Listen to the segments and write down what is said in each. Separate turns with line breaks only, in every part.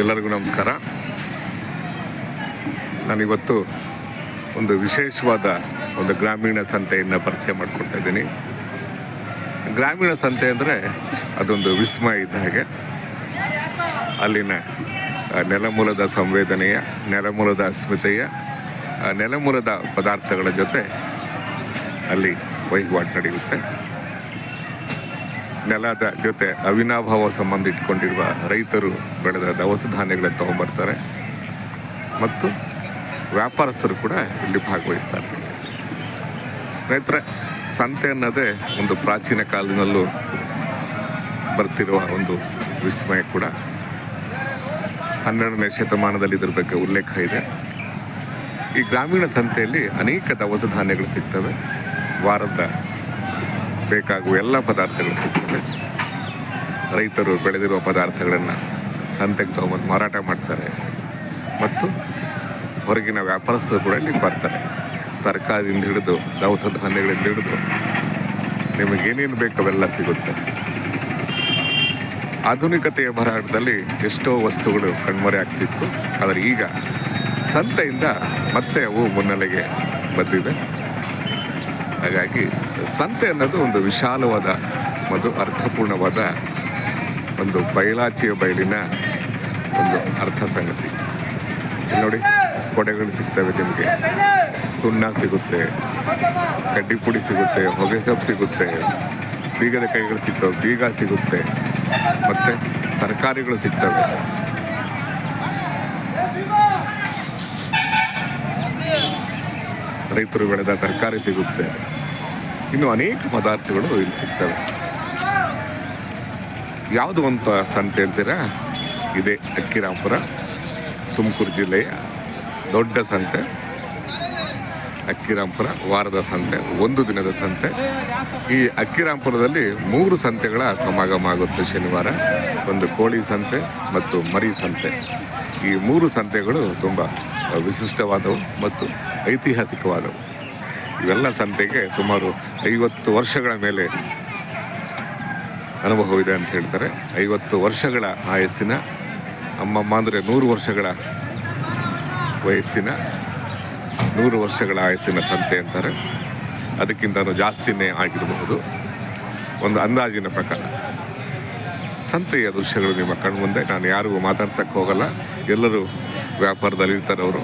ಎಲ್ಲರಿಗೂ ನಮಸ್ಕಾರ. ನಾನಿವತ್ತು ಒಂದು ವಿಶೇಷವಾದ ಒಂದು ಗ್ರಾಮೀಣ ಸಂತೆಯನ್ನು ಪರಿಚಯ ಮಾಡಿಕೊಡ್ತಾ ಇದ್ದೀನಿ. ಗ್ರಾಮೀಣ ಸಂತೆ ಅಂದರೆ ಅದೊಂದು ವಿಸ್ಮಯ ಇದ್ದ ಹಾಗೆ. ಅಲ್ಲಿನ ನೆಲಮೂಲದ ಸಂವೇದನೆಯ, ನೆಲಮೂಲದ ಅಸ್ಮಿತೆಯ, ನೆಲಮೂಲದ ಪದಾರ್ಥಗಳ ಜೊತೆ ಅಲ್ಲಿ ವಹಿವಾಟು ನಡೆಯುತ್ತೆ. ನೆಲದ ಜೊತೆ ಅವಿನಾಭಾವ ಸಂಬಂಧ ಇಟ್ಕೊಂಡಿರುವ ರೈತರು ಬೆಳೆದ ದವಸ ಧಾನ್ಯಗಳನ್ನು ತೊಗೊಂಬರ್ತಾರೆ ಮತ್ತು ವ್ಯಾಪಾರಸ್ಥರು ಕೂಡ ಇಲ್ಲಿ ಭಾಗವಹಿಸ್ತಾರೆ. ಸ್ನೇಹಿತರೆ, ಸಂತೆ ಅನ್ನೋದೇ ಒಂದು ಪ್ರಾಚೀನ ಕಾಲದಿಂದಲೂ ಬರ್ತಿರುವ ಒಂದು ವಿಸ್ಮಯ ಕೂಡ. 12ನೇ ಶತಮಾನದಲ್ಲಿ ಇದ್ರ ಬಗ್ಗೆ ಉಲ್ಲೇಖ ಇದೆ. ಈ ಗ್ರಾಮೀಣ ಸಂತೆಯಲ್ಲಿ ಅನೇಕ ದವಸ ಧಾನ್ಯಗಳು ಸಿಗ್ತವೆ. ವಾರದ ಬೇಕಾಗುವ ಎಲ್ಲ ಪದಾರ್ಥಗಳು ಸಿಗ್ತವೆ. ರೈತರು ಬೆಳೆದಿರುವ ಪದಾರ್ಥಗಳನ್ನು ಸಂತೆಗೆ ತೊಗೊಂಬಂದು ಮಾರಾಟ ಮಾಡ್ತಾರೆ ಮತ್ತು ಹೊರಗಿನ ವ್ಯಾಪಾರಸ್ಥರು ಕೂಡ ಇಲ್ಲಿ ಬರ್ತಾರೆ. ತರಕಾರಿಯಿಂದ ಹಿಡಿದು ದವಸ ಧಾನ್ಯಗಳಿಂದ ಹಿಡಿದು ನಿಮಗೇನೇನು ಬೇಕು ಅವೆಲ್ಲ ಸಿಗುತ್ತೆ. ಆಧುನಿಕತೆಯ ಭರಾಟದಲ್ಲಿ ಎಷ್ಟೋ ವಸ್ತುಗಳು ಕಣ್ಮರೆ ಆಗ್ತಿತ್ತು. ಆದರೆ ಈಗ ಸಂತೆಯಿಂದ ಮತ್ತೆ ಅವು ಮುನ್ನೆಲೆಗೆ ಬಂದಿವೆ. ಹಾಗಾಗಿ ಸಂತೆ ಅನ್ನೋದು ಒಂದು ವಿಶಾಲವಾದ ಮತ್ತು ಅರ್ಥಪೂರ್ಣವಾದ ಒಂದು ಬಯಲಾಚಿಯ ಬಯಲಿನ ಒಂದು ಅರ್ಥ ಸಂಗತಿ. ನೋಡಿ, ಕೊಡೆಗಳು ಸಿಗ್ತವೆ, ನಿಮಗೆ ಸುಣ್ಣ ಸಿಗುತ್ತೆ, ಕಡ್ಡಿ ಪುಡಿ ಸಿಗುತ್ತೆ, ಹೊಗೆ ಸೊಪ್ಪು ಸಿಗುತ್ತೆ, ಬೀಗದ ಕೈಗಳು ಸಿಗ್ತವೆ, ಬೀಗ ಸಿಗುತ್ತೆ, ಮತ್ತು ತರಕಾರಿಗಳು ಸಿಗ್ತವೆ. ರೈತರು ಬೆಳೆದ ತರಕಾರಿ ಸಿಗುತ್ತೆ. ಇನ್ನು ಅನೇಕ ಪದಾರ್ಥಗಳು ಇಲ್ಲಿ ಸಿಗ್ತವೆ. ಯಾವುದು ಅಂತ ಸಂತೆ ಹೇಳ್ತೀರಾ? ಇದೇ ಅಕ್ಕಿರಾಂಪುರ, ತುಮಕೂರು ಜಿಲ್ಲೆಯ ದೊಡ್ಡ ಸಂತೆ. ಅಕ್ಕಿರಾಂಪುರ ವಾರದ ಸಂತೆ, ಒಂದು ದಿನದ ಸಂತೆ. ಈ ಅಕ್ಕಿರಾಂಪುರದಲ್ಲಿ 3 ಸಂತೆಗಳ ಸಮಾಗಮ ಆಗುತ್ತೆ ಶನಿವಾರ. ಒಂದು ಕೋಳಿ ಸಂತೆ ಮತ್ತು ಮರಿ ಸಂತೆ. ಈ 3 ಸಂತೆಗಳು ತುಂಬ ವಿಶಿಷ್ಟವಾದವು ಮತ್ತು ಐತಿಹಾಸಿಕವಾದವು. ಇವೆಲ್ಲ ಸಂತೆಗೆ ಸುಮಾರು 50 ವರ್ಷಗಳ ಮೇಲೆ ಅನುಭವವಿದೆ ಅಂತ ಹೇಳ್ತಾರೆ. 50 ವರ್ಷಗಳ ಆಯಸ್ಸಿನ, ಅಮ್ಮಮ್ಮ ಅಂದರೆ 100 ವರ್ಷಗಳ ವಯಸ್ಸಿನ, 100 ವರ್ಷಗಳ ಆಯಸ್ಸಿನ ಸಂತೆ ಅಂತಾರೆ. ಅದಕ್ಕಿಂತಲೂ ಜಾಸ್ತಿನೇ ಆಗಿರಬಹುದು ಒಂದು ಅಂದಾಜಿನ ಪ್ರಕಾರ. ಸಂತೆಯ ದೃಶ್ಯಗಳು ನಿಮ್ಮ ಕಣ್ಮುಂದೆ. ನಾನು ಯಾರಿಗೂ ಮಾತಾಡ್ತಕ್ಕೆ ಹೋಗಲ್ಲ, ಎಲ್ಲರೂ ವ್ಯಾಪಾರದಲ್ಲಿ ಇರ್ತಾರೆ. ಅವರು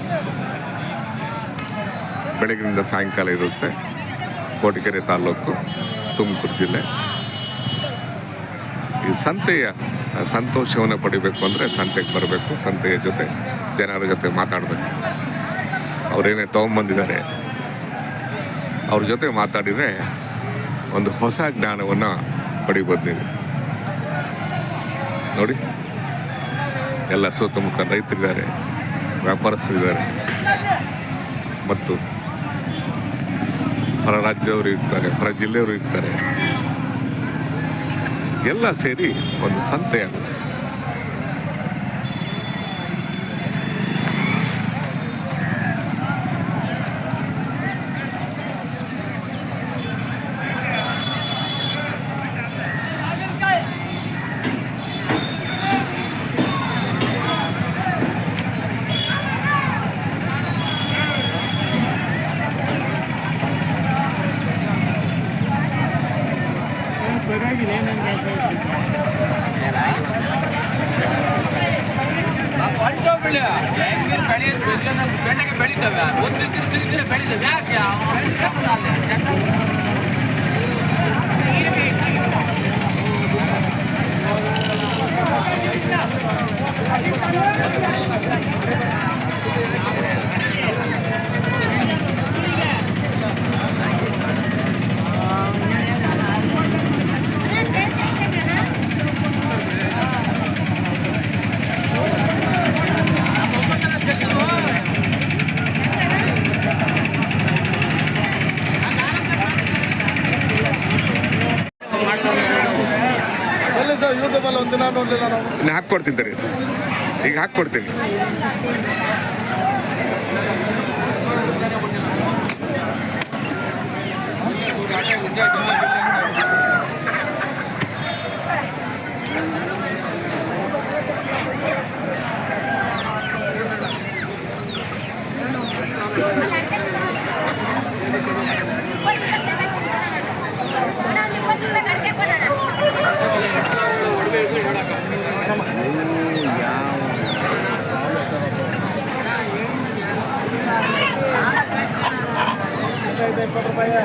ಬೆಳಗಿನಿಂದ ಸಾಯಂಕಾಲ ಇರುತ್ತೆ. ಕೋಟಗೆರೆ ತಾಲೂಕು, ತುಮಕೂರು ಜಿಲ್ಲೆ. ಈ ಸಂತೆಯ ಸಂತೋಷವನ್ನು ಪಡಿಬೇಕು ಅಂದರೆ ಸಂತೆಗೆ ಬರಬೇಕು. ಸಂತೆಯ ಜೊತೆ, ಜನರ ಜೊತೆ ಮಾತಾಡಬೇಕು. ಅವರೇನೇ ತೊಗೊಂಬಂದಿದ್ದಾರೆ ಅವ್ರ ಜೊತೆ ಮಾತಾಡಿದರೆ ಒಂದು ಹೊಸ ಜ್ಞಾನವನ್ನು ಪಡಿಬೋದು ನೀವು. ನೋಡಿ, ಎಲ್ಲ ಸುತ್ತಮುತ್ತ ರೈತರಿದ್ದಾರೆ, ವ್ಯಾಪಾರಸ್ಥರಿದ್ದಾರೆ ಮತ್ತು ಹೊರ ರಾಜ್ಯವರು ಇರ್ತಾರೆ, ಹೊರ ಜಿಲ್ಲೆಯವರು ಇರ್ತಾರೆ. ಎಲ್ಲ ಸೇರಿ ಒಂದು ಸಂತೆಯಾಗುತ್ತೆ.
ಬೆಳಿತವೆ ಒಂದು ಬೆಳಿತವೆ ಯಾಕೆ
ಯೂಟ್ಯೂಬಲ್ಲಿ ಒಂದಿನ ನೋಡಲಿಲ್ಲ ನಾವು.
ಇನ್ನು ಹಾಕ್ಕೊಡ್ತೀನಿ ತರಿ, ಈಗ ಹಾಕ್ಕೊಡ್ತೀನಿ.
ಭಯ